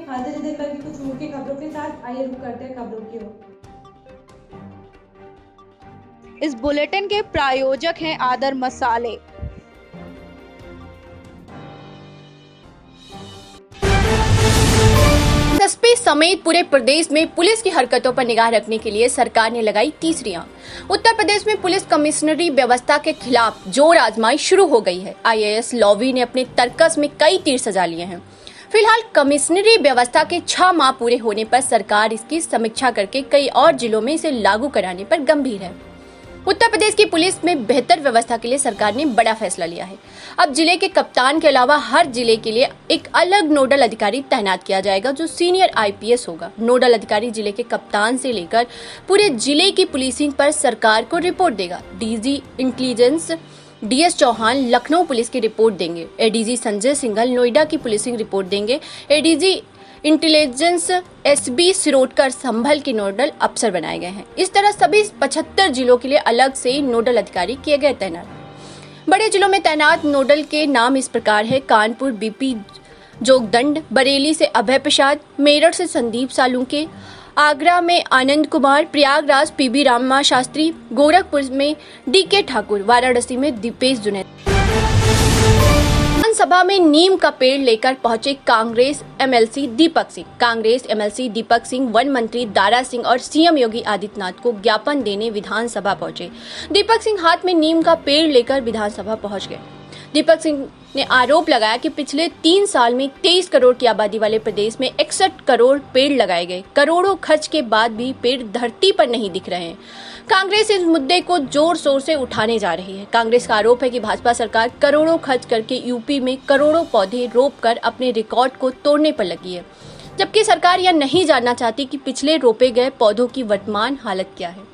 हाँ जी देख करके कुछ मुख्य खबरों के साथ आइए रुक करते हैं खबरों की ओर। इस बुलेटिन के प्रायोजक हैं आदर मसाले। एसपी समेत पूरे प्रदेश में पुलिस की हरकतों पर निगाह रखने के लिए सरकार ने लगाई तीसरी आंख। उत्तर प्रदेश में पुलिस कमिश्नरी व्यवस्था के खिलाफ जोर आजमाई शुरू हो गई है। आईएएस लॉवी ने अपने तर्कस में कई तीर सजा लिए हैं। फिलहाल कमिश्नरी व्यवस्था के 6 माह पूरे होने पर सरकार इसकी समीक्षा करके कई और जिलों में इसे लागू कराने पर गंभीर है। उत्तर प्रदेश की पुलिस में बेहतर व्यवस्था के लिए सरकार ने बड़ा फैसला लिया है। अब जिले के कप्तान के अलावा हर जिले के लिए एक अलग नोडल अधिकारी तैनात किया जाएगा, जो सीनियर आईपीएस होगा। नोडल अधिकारी जिले के कप्तान से लेकर पूरे जिले की पुलिसिंग पर सरकार को रिपोर्ट देगा। DG intelligence DS Chauhan Lucknow police की रिपोर्ट देंगे। एडीजी संजय सिंघल नोएडा की पुलिसिंग रिपोर्ट देंगे। ADG intelligence SB Sirodkar Sambhal के नोडल अफसर बनाए गए हैं। इस तरह सभी 75 जिलों के लिए अलग से नोडल अधिकारी किए गए तैनात। बड़े जिलों में तैनात नोडल के नाम इस प्रकार है: कानपुर बीपी जोगदंड, बरेली से अभय प्रसाद, मेरठ से संदीप सालुंके, आगरा में आनंद कुमार, प्रयागराज पीबी रामा शास्त्री, गोरखपुर में डीके ठाकुर, वाराणसी में दीपेश जुनैद। विधानसभा में नीम का पेड़ लेकर पहुंचे कांग्रेस एमएलसी दीपक सिंह वन मंत्री दारा सिंह और सीएम योगी आदित्यनाथ को ज्ञापन देने विधानसभा पहुंचे। दीपक सिंह हाथ में नीम का पेड़ लेकर विधानसभा पहुंच गए। दीपक सिंह ने आरोप लगाया कि पिछले 3 साल में 23 करोड़ की आबादी वाले प्रदेश में 61 करोड़ पेड़ लगाए गए। करोड़ों खर्च के बाद भी पेड़ धरती पर नहीं दिख रहे हैं। कांग्रेस इस मुद्दे को जोर शोर से उठाने जा रही है। कांग्रेस का आरोप है कि भाजपा सरकार करोड़ों खर्च करके यूपी में करोड़ों पौधे रोपकर अपने रिकॉर्ड को तोड़ने पर लगी है, जबकि सरकार यह नहीं जानना चाहती कि पिछले रोपे गए पौधों की वर्तमान हालत क्या है।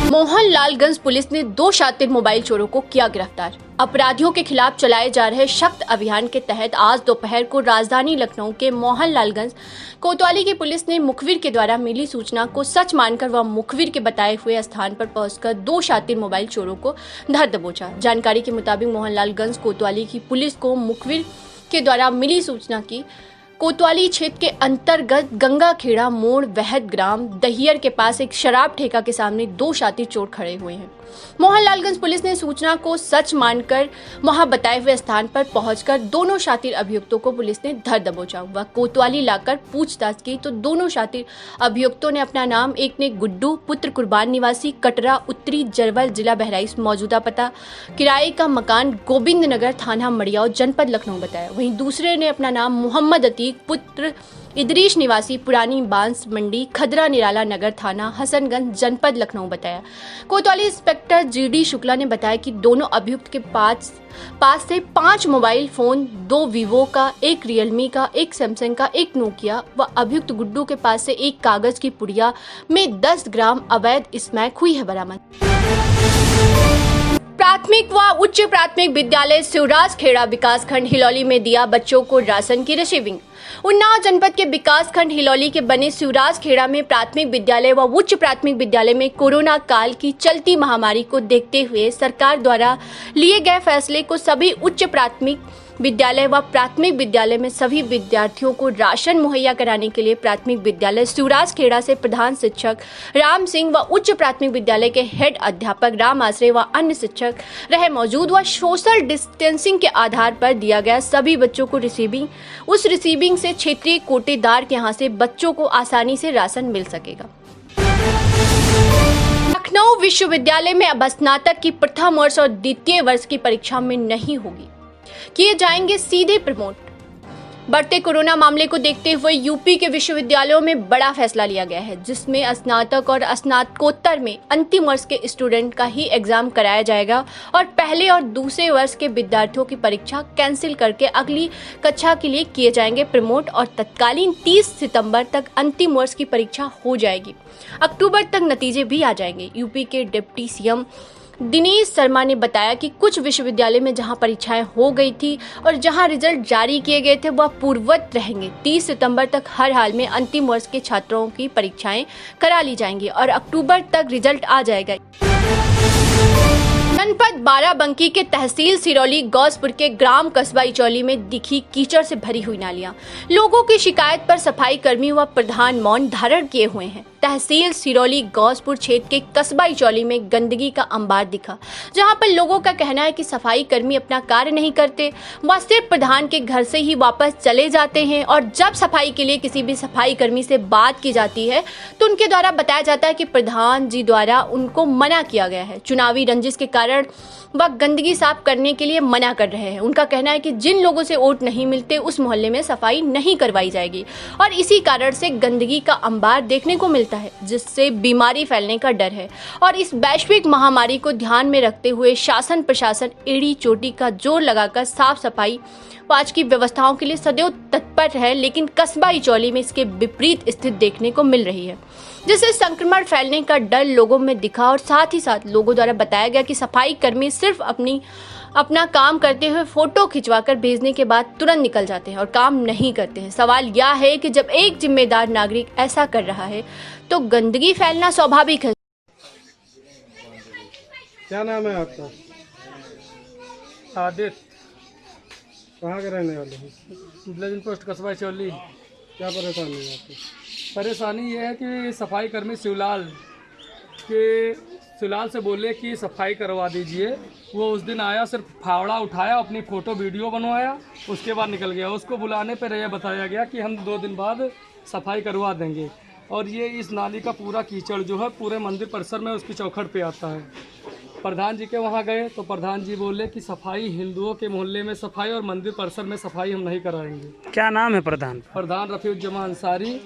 मोहनलालगंज पुलिस ने 2 शातिर मोबाइल चोरों को किया गिरफ्तार। अपराधियों के खिलाफ चलाए जा रहे सख्त अभियान के तहत आज दोपहर को राजधानी लखनऊ के मोहनलालगंज कोतवाली की पुलिस ने मुखबिर के द्वारा मिली सूचना को सच मानकर व मुखबिर के बताए हुए स्थान पर पहुंचकर 2 शातिर मोबाइल चोरों को धर दबोचा। जानकारी के मुताबिक मोहनलालगंज कोतवाली की पुलिस को मुखबिर के द्वारा मिली सूचना की कोतवाली क्षेत्र के अंतर्गत गंगा खेड़ा मोड़ वहद ग्राम दहियर के पास एक शराब ठेका के सामने 2 शातिर चोर खड़े हुए हैं। मोहनलालगंज पुलिस ने सूचना को सच मानकर वहां बताए हुए स्थान पर पहुंचकर दोनों शातिर अभियुक्तों को पुलिस ने धर दबोचा। वह कोतवाली लाकर पूछताछ की तो दोनों शातिर अभियुक्तों ने अपना नाम, एक ने गुड्डू पुत्र कुर्बान निवासी कटरा उत्तरी जरवल जिला बहराइच, मौजूदा पता किराए का मकान गोविंद नगर थाना मड़ियाव जनपद लखनऊ बताया। वहीं दूसरे ने अपना नाम मोहम्मद अतीक पुत्र इदरीश निवासी पुरानी बांस मंडी खदरा निराला नगर थाना हसनगंज जनपद लखनऊ बताया। कोतवाली इंस्पेक्टर जीडी शुक्ला ने बताया कि दोनों अभियुक्त के पास से 5 मोबाइल फोन, 2 वीवो का, 1 रियलमी का, 1 सैमसंग का, 1 नोकिया व अभियुक्त गुड्डू के पास से 1 कागज की पुड़िया में 10 ग्राम अवैध स्मैक हुई है बरामद। प्राथमिक व उच्च प्राथमिक विद्यालय शिवराज खेड़ा विकासखंड हिलौली में दिया बच्चों को राशन की रिसीविंग। उन्नाव जनपद के विकासखंड हिलौली के बने शिवराज खेड़ा में प्राथमिक विद्यालय व उच्च प्राथमिक विद्यालय में कोरोना काल की चलती महामारी को देखते हुए सरकार द्वारा लिए गए फैसले को सभी उच्च प्राथमिक विद्यालय व प्राथमिक विद्यालय में सभी विद्यार्थियों को राशन मुहैया कराने के लिए प्राथमिक विद्यालय शिवराज खेड़ा से प्रधान शिक्षक राम सिंह व उच्च प्राथमिक विद्यालय के हेड अध्यापक राम आश्रय व अन्य शिक्षक रहे मौजूद व सोशल डिस्टेंसिंग के आधार पर दिया गया सभी बच्चों को रिसीविंग से क्षेत्रीय कोटेदार के यहाँ से बच्चों को आसानी से राशन मिल सकेगा। लखनऊ विश्वविद्यालय में अब स्नातक की प्रथम वर्ष और द्वितीय वर्ष की परीक्षा में नहीं होगी, किए जाएंगे सीधे प्रमोट। बढ़ते कोरोना मामले को देखते हुए यूपी के विश्वविद्यालयों में बड़ा फैसला लिया गया है, जिसमें स्नातक और स्नातकोत्तर में अंतिम वर्ष के स्टूडेंट का ही एग्जाम कराया जाएगा और पहले और दूसरे वर्ष के विद्यार्थियों की परीक्षा कैंसिल करके अगली कक्षा के लिए किए जाएंगे प्रमोट और तत्कालीन 30 सितंबर तक अंतिम वर्ष की परीक्षा हो जाएगी। अक्टूबर तक नतीजे भी आ जाएंगे। यूपी के डिप्टी सीएम दिनेश शर्मा ने बताया कि कुछ विश्वविद्यालय में जहां परीक्षाएं हो गई थी और जहां रिजल्ट जारी किए गए थे वह पूर्ववत रहेंगे। 30 सितंबर तक हर हाल में अंतिम वर्ष के छात्रों की परीक्षाएं करा ली जाएंगी और अक्टूबर तक रिजल्ट आ जाएगा। जनपद बाराबंकी के तहसील सिरौली गौसपुर के ग्राम कस्बा इचौली में दिखी कीचड़ से भरी हुई नालियां। लोगों की शिकायत पर सफाई कर्मी व प्रधान मौन धारण किए हुए हैं। तहसील सिरौली गौसपुर क्षेत्र के कस्बा इचौली में गंदगी का अंबार दिखा, जहां पर लोगों का कहना है कि सफाई कर्मी अपना कार्य नहीं करते, वह सिर्फ प्रधान के घर से ही वापस चले जाते हैं और जब सफाई के लिए किसी भी सफाई कर्मी से बात की जाती है तो उनके द्वारा बताया जाता है कि प्रधान जी द्वारा उनको मना किया गया है। चुनावी रंजिश के कारण वह गंदगी साफ करने के लिए मना कर रहे हैं। उनका कहना है कि जिन लोगों से वोट नहीं मिलते उस मोहल्ले में सफाई नहीं करवाई जाएगी और इसी कारण से गंदगी का अंबार देखने को मिलता है, जिससे बीमारी फैलने का डर है। और इस वैश्विक महामारी को ध्यान में रखते हुए शासन प्रशासन एड़ी चोटी का जोर लगाकर साफ सफाई व आज की व्यवस्थाओं के लिए सदैव तत्पर है, लेकिन कस्बा इचौली में इसके विपरीत स्थिति देखने को मिल रही है, जिससे संक्रमण फैलने का डर लोगों में दिखा। और साथ ही साथ लोगों द्वारा बताया गया कि सफाई कर्मी सिर्फ अपना काम करते हुए फोटो खिंचवाकर भेजने के बाद तुरंत निकल जाते हैं और काम नहीं करते हैं। सवाल यह है कि जब एक जिम्मेदार नागरिक ऐसा कर रहा है तो गंदगी फैलना स्वाभाविक है। क्या नाम है आपका? आदित्य, कहाँ के रहने वाले हैं? ब्लेजन पोस्ट कस्बा चौली। क्या परेशानी है आपको? परेशानी ये है कि सफाई कर्मी शिवलाल से बोले कि सफाई करवा दीजिए। वो उस दिन आया, सिर्फ फावड़ा उठाया, अपनी फ़ोटो वीडियो बनवाया, उसके बाद निकल गया। उसको बुलाने पर यह बताया गया कि हम 2 दिन बाद सफाई करवा देंगे। और ये इस नाली का पूरा कीचड़ जो है पूरे मंदिर परिसर में उसकी चौखट पे आता है। प्रधान जी के वहाँ गए तो प्रधान जी बोले कि सफाई हिंदुओं के मोहल्ले में सफाई और मंदिर परिसर में सफाई हम नहीं कराएंगे। क्या नाम है प्रधान? प्रधान रफीउज्जमान अंसारी।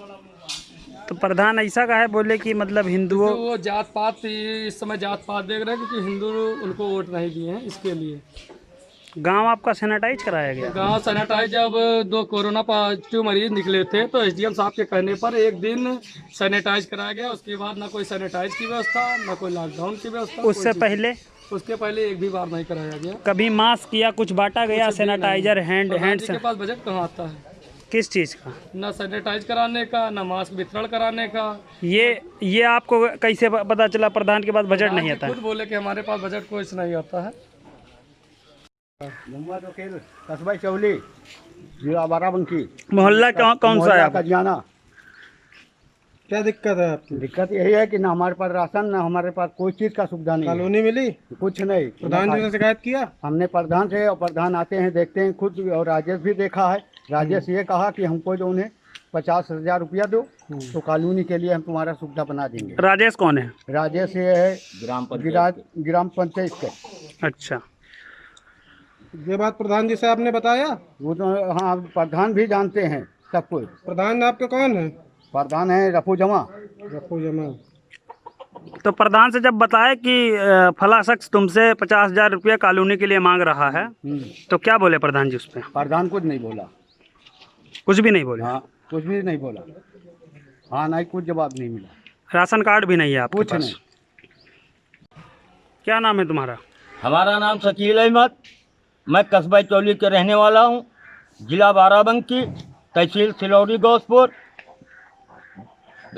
तो प्रधान ऐसा का है, बोले कि मतलब हिंदुओं वो जात पात, इस समय जात पात देख रहे हैं क्योंकि हिंदू उनको वोट नहीं दिए हैं, इसके लिए गांव आपका सैनिटाइज कराया गया। गांव सैनिटाइज, जब 2 कोरोना पॉजिटिव मरीज निकले थे तो एसडीएम साहब के कहने पर एक दिन सैनिटाइज कराया गया। उसके बाद ना कोई सैनिटाइज की व्यवस्था, ना कोई लॉकडाउन की व्यवस्था। उससे पहले एक भी बार नहीं कराया गया। कभी मास्क या कुछ बांटा गया? सैनिटाइजर हैंड के पास बजट कहाँ आता है? किस चीज़ का? ना सैनिटाइज कराने का, ना मास्क वितरण कराने का। ये आपको कैसे पता चला प्रधान के पास बजट नहीं आता? खुद बोले कि हमारे पास बजट कुछ नहीं आता है। कस्बा चौली, जिला बाराबंकी। मोहल्ला कौन सा है आपका? जाना। क्या दिक्कत है आपकी? दिक्कत यही है कि ना हमारे पास राशन, ना हमारे पास कोई चीज़ का सुविधा नहीं। कॉलोनी मिली? कुछ नहीं। प्रधान जी ने शिकायत किया? हमने प्रधान से, और प्रधान आते हैं देखते हैं खुद, और राजेश भी देखा है। राजेश ये कहा कि हमको जो उन्हें 50,000 रुपया दो तो कॉलोनी के लिए हम तुम्हारा सुविधा बना देंगे। राजेश कौन है? राजेश ये है ग्राम पंचायत के। अच्छा, ये बात प्रधान जी से आपने बताया? वो तो हाँ, प्रधान भी जानते हैं सब कुछ। प्रधान आपके कौन है? प्रधान है रफू जमा। तो प्रधान से जब बताया कि फला शख्स तुमसे 50,000 रुपया कॉलोनी के लिए मांग रहा है, तो क्या बोले प्रधान जी उस पर? प्रधान कुछ नहीं बोला। कुछ भी नहीं बोले? हाँ, कुछ भी नहीं बोला। हाँ नहीं, कुछ जवाब नहीं मिला। राशन कार्ड भी नहीं है आपके कुछ पास? नहीं। क्या नाम है तुम्हारा? हमारा नाम शकील अहमद, मैं कस्बा चौली के रहने वाला हूँ, जिला बाराबंकी, तहसील सिलौरी गौसपुर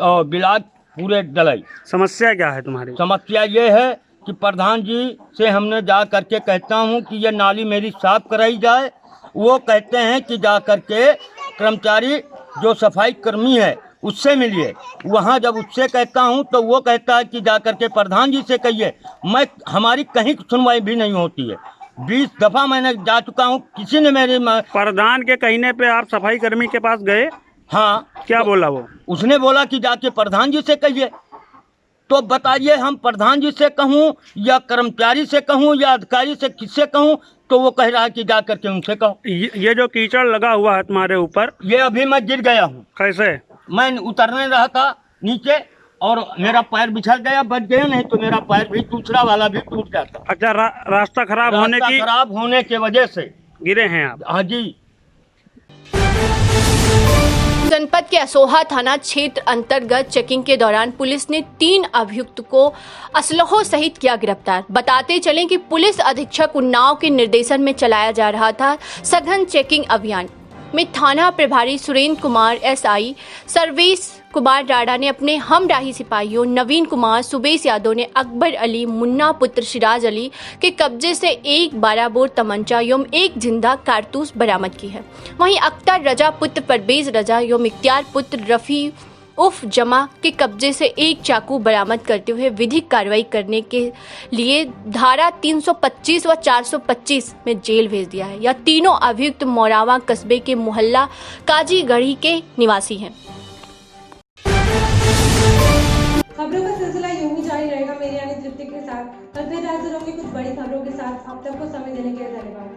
और बिलाज पूरे दलाई। समस्या क्या है तुम्हारी? समस्या ये है कि प्रधान जी से हमने जा करके कहता हूँ कि ये नाली मेरी साफ कराई जाए। वो कहते हैं कि जा करके कर्मचारी जो सफाई कर्मी है उससे मिलिए। वहाँ जब उससे कहता हूँ तो वो कहता है कि जा करके प्रधान जी से कहिए। हमारी कहीं सुनवाई भी नहीं होती है। 20 दफ़ा मैंने जा चुका हूँ, किसी ने मेरे प्रधान के कहने पे आप सफाई कर्मी के पास गए? हाँ। क्या बोला वो? उसने बोला कि जाके प्रधान जी से कहिए। तो बताइए, हम प्रधान जी से कहूँ या कर्मचारी से कहूँ या अधिकारी से, किससे कहूँ? तो वो कह रहा है कि जा करके उनसे कहो। ये जो कीचड़ लगा हुआ है तुम्हारे ऊपर, ये अभी मैं गिर गया हूँ। कैसे? मैं उतरने रहा था नीचे और मेरा पैर बिछड़ गया, बच गया, नहीं तो मेरा पैर भी दूसरा वाला भी टूट जाता। अच्छा, रास्ता खराब होने के वजह से गिरे हैं आप? हाँ जी। जनपद के असोहा थाना क्षेत्र अंतर्गत चेकिंग के दौरान पुलिस ने 3 अभियुक्त को असलहों सहित किया गिरफ्तार। बताते चलें कि पुलिस अधीक्षक उन्नाव के निर्देशन में चलाया जा रहा था सघन चेकिंग अभियान में थाना प्रभारी सुरेंद्र कुमार एसआई सर्वेश कुमार राणा ने अपने हमराही सिपाहियों नवीन कुमार सुबेश यादव ने अकबर अली मुन्ना पुत्र सिराज अली के कब्जे से एक 12 बोर तमंचा एवं एक जिंदा कारतूस बरामद की है। वहीं अख्तर रजा पुत्र परवेज रजा एवं इख्तियार पुत्र रफी उफ जमा के कब्जे से एक चाकू बरामद करते हुए विधिक कार्रवाई करने के लिए धारा 325 व 425 में जेल भेज दिया है। यह तीनों अभियुक्त मोरावा कस्बे के मोहल्ला काजीगढ़ी के निवासी हैं। खबरों का सिलसिला यूं ही जारी रहेगा मेरी यानी तृप्ति के साथ। कल फिर हाजिर होंगे कुछ बड़ी खबरों के साथ। अब तक को समय देने के लिए धन्यवाद।